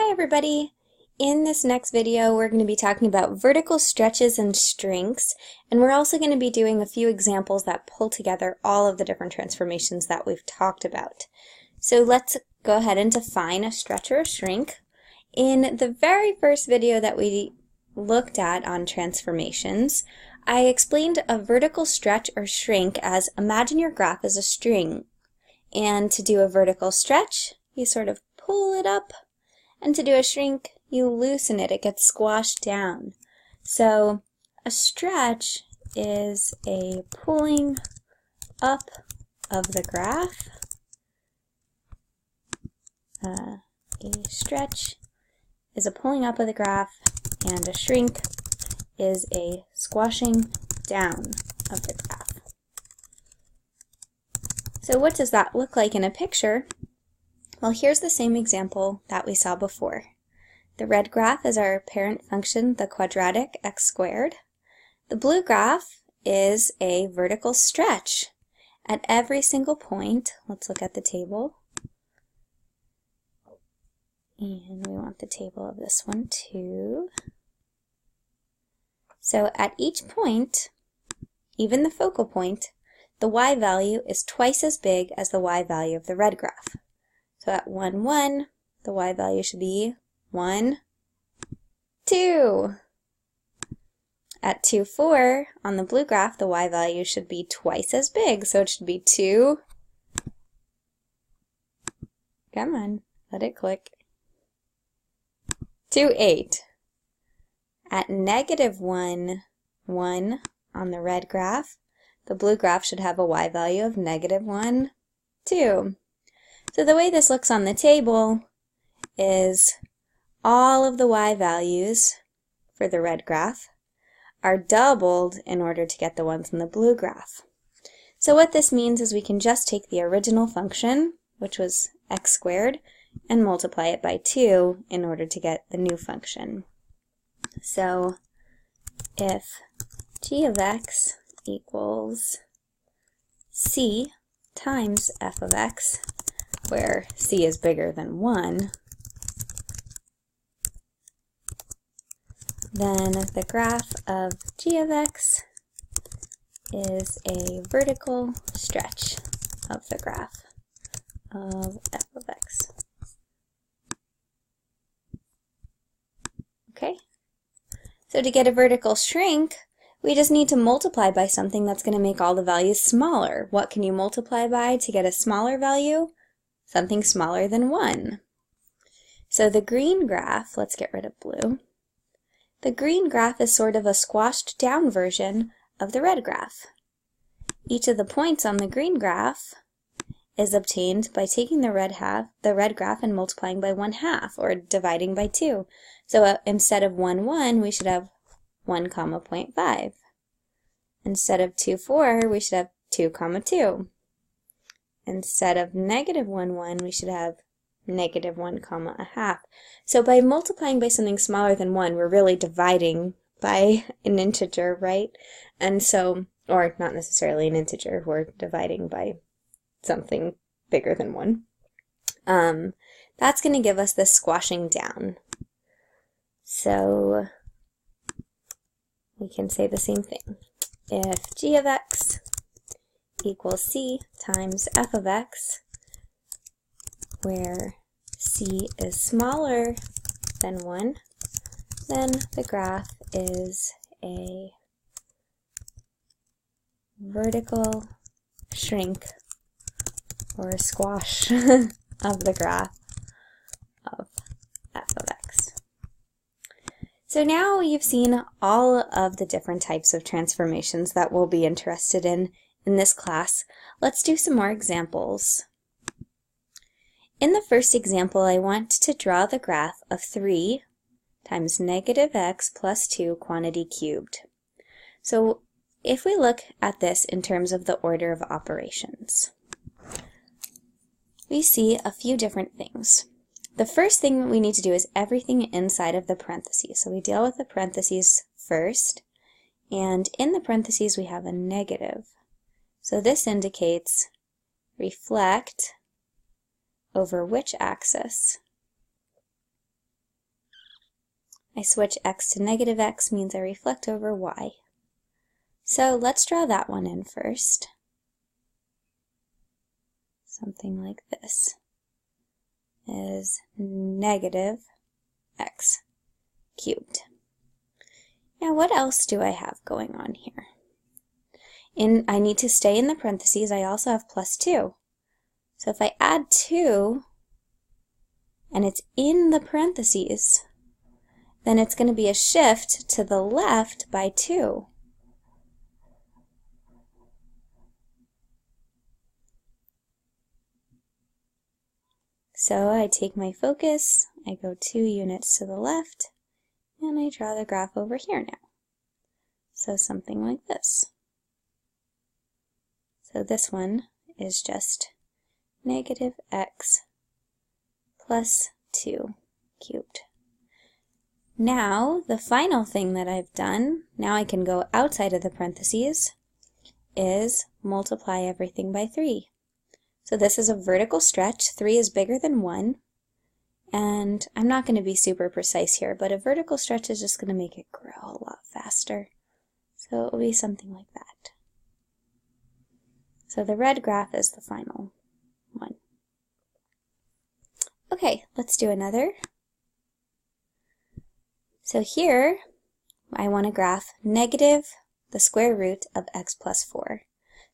Hi everybody! In this next video we're going to be talking about vertical stretches and shrinks, and we're also going to be doing a few examples that pull together all of the different transformations that we've talked about. So let's go ahead and define a stretch or a shrink. In the very first video that we looked at on transformations, I explained a vertical stretch or shrink as imagine your graph as a string, and to do a vertical stretch you sort of pull it up, and to do a shrink, you loosen it. It gets squashed down. So a stretch is a pulling up of the graph. A stretch is a pulling up of the graph, and a shrink is a squashing down of the graph. So what does that look like in a picture? Well, here's the same example that we saw before. The red graph is our parent function, the quadratic x squared. The blue graph is a vertical stretch. At every single point, let's look at the table. And we want the table of this one too. So at each point, even the focal point, the y value is twice as big as the y value of the red graph. So at 1, 1, the y value should be 1, 2. At 2, 4, on the blue graph, the y value should be twice as big, so it should be 2. Come on, let it click. 2, 8. At negative 1, 1 on the red graph, the blue graph should have a y value of negative 1, 2. So the way this looks on the table is all of the y values for the red graph are doubled in order to get the ones in the blue graph. So what this means is we can just take the original function, which was x squared, and multiply it by 2 in order to get the new function. So if g of x equals c times f of x, where c is bigger than 1, then the graph of g of x is a vertical stretch of the graph of f of x. Okay? So to get a vertical shrink, we just need to multiply by something that's going to make all the values smaller. What can you multiply by to get a smaller value? Something smaller than 1. So the green graph, let's get rid of blue. The green graph is sort of a squashed down version of the red graph. Each of the points on the green graph is obtained by taking the red graph and multiplying by 1/2 or dividing by 2. So instead of 1, 1, we should have 1, 0.5. Instead of 2, 4, we should have 2, 2. Instead of negative 1, 1, we should have negative 1, 1/2. So by multiplying by something smaller than 1, we're really dividing by an integer, right? And so, or not necessarily an integer, we're dividing by something bigger than 1. That's going to give us this squashing down. So we can say the same thing. If g of x equals c times f of x, where c is smaller than 1, then the graph is a vertical shrink or squash of the graph of f of x. So now you've seen all of the different types of transformations that we'll be interested in this class. Let's do some more examples. In the first example, I want to draw the graph of 3 times negative x plus 2 quantity cubed. So if we look at this in terms of the order of operations, we see a few different things. The first thing we need to do is everything inside of the parentheses. So we deal with the parentheses first, and in the parentheses we have a negative. So this indicates reflect over which axis? I switch x to negative x means I reflect over y. So let's draw that one in first. Something like this is negative x cubed. Now what else do I have going on here? I need to stay in the parentheses. I also have plus 2. So if I add 2 and it's in the parentheses, then it's going to be a shift to the left by 2. So I take my focus, I go 2 units to the left, and I draw the graph over here now. So something like this. So this one is just negative x plus 2 cubed. Now, the final thing that I've done, now I can go outside of the parentheses, is multiply everything by 3. So this is a vertical stretch. 3 is bigger than 1. And I'm not going to be super precise here, but a vertical stretch is just going to make it grow a lot faster. So it will be something like that. So the red graph is the final one. Okay, let's do another. So here, I want to graph negative the square root of x plus 4.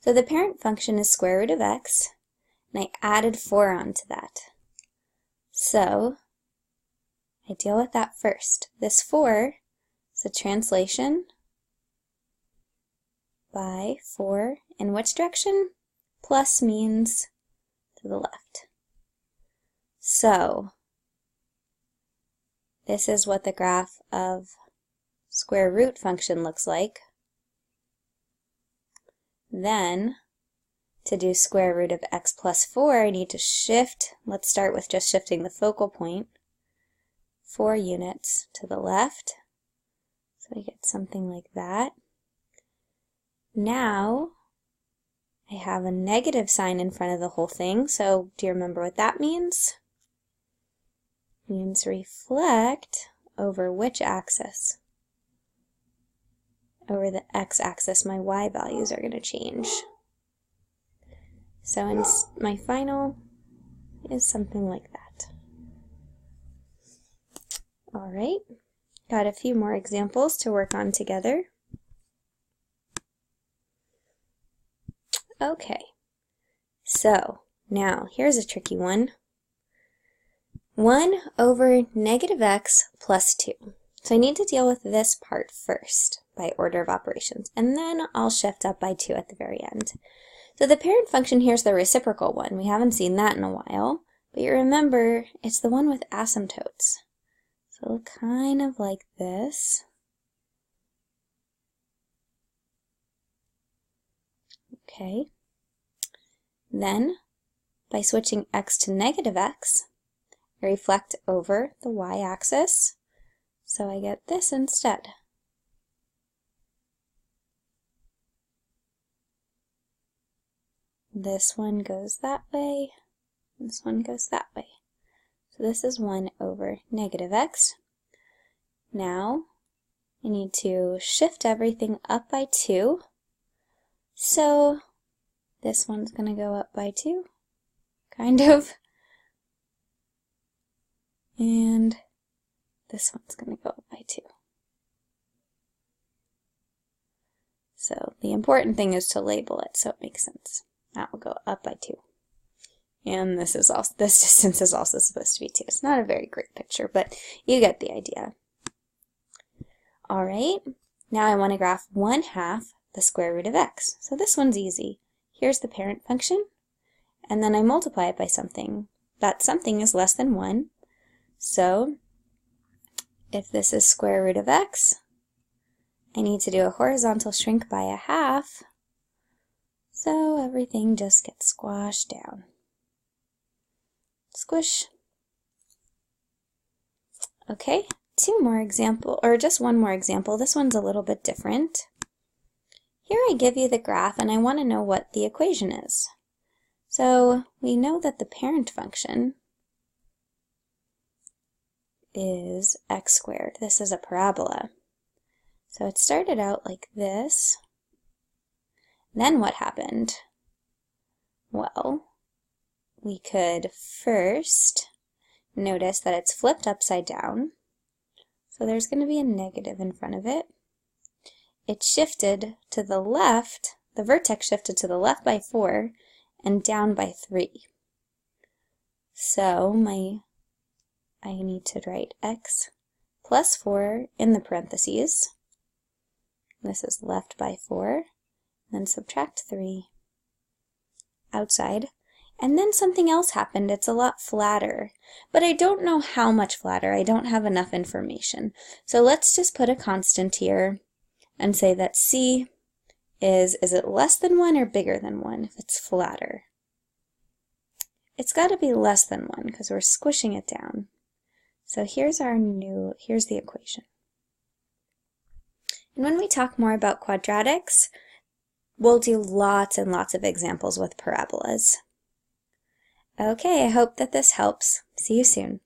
So the parent function is square root of x, and I added 4 onto that. So I deal with that first. This 4 is a translation by 4 in which direction? Plus means to the left. So this is what the graph of square root function looks like. Then, to do square root of x plus 4, I need to shift. Let's start with just shifting the focal point 4 units to the left. So I get something like that. Now, I have a negative sign in front of the whole thing, so do you remember what that means? It means reflect over which axis? Over the x-axis, my y values are going to change. So my final is something like that. All right, got a few more examples to work on together. Okay, so now here's a tricky one. 1 over negative x plus 2. So I need to deal with this part first by order of operations, and then I'll shift up by 2 at the very end. So the parent function here is the reciprocal one. We haven't seen that in a while, but you remember it's the one with asymptotes. So it'll kind of like this. Okay. Then, by switching x to negative x, I reflect over the y-axis, so I get this instead. This one goes that way, this one goes that way. So this is 1 over negative x. Now, I need to shift everything up by 2. So this one's going to go up by 2, kind of. And this one's going to go up by 2. So the important thing is to label it so it makes sense. That will go up by 2. And this distance is also supposed to be 2. It's not a very great picture, but you get the idea. All right, now I want to graph 1/2 the square root of x. So this one's easy. Here's the parent function, and then I multiply it by something. That something is less than 1. So if this is square root of x, I need to do a horizontal shrink by 1/2. So everything just gets squashed down. Squish. Okay, just one more example. This one's a little bit different. Here I give you the graph and I want to know what the equation is. So we know that the parent function is x squared. This is a parabola. So it started out like this. Then what happened? Well, we could first notice that it's flipped upside down. So there's going to be a negative in front of it. It shifted to the left, the vertex shifted to the left by 4 and down by 3. So I need to write x plus 4 in the parentheses. This is left by 4, then subtract 3 outside. And then something else happened. It's a lot flatter, but I don't know how much flatter. I don't have enough information. So let's just put a constant here and say that c is it less than 1 or bigger than 1 if it's flatter? It's got to be less than 1 because we're squishing it down. So here's the equation. And when we talk more about quadratics, we'll do lots and lots of examples with parabolas. Okay, I hope that this helps. See you soon.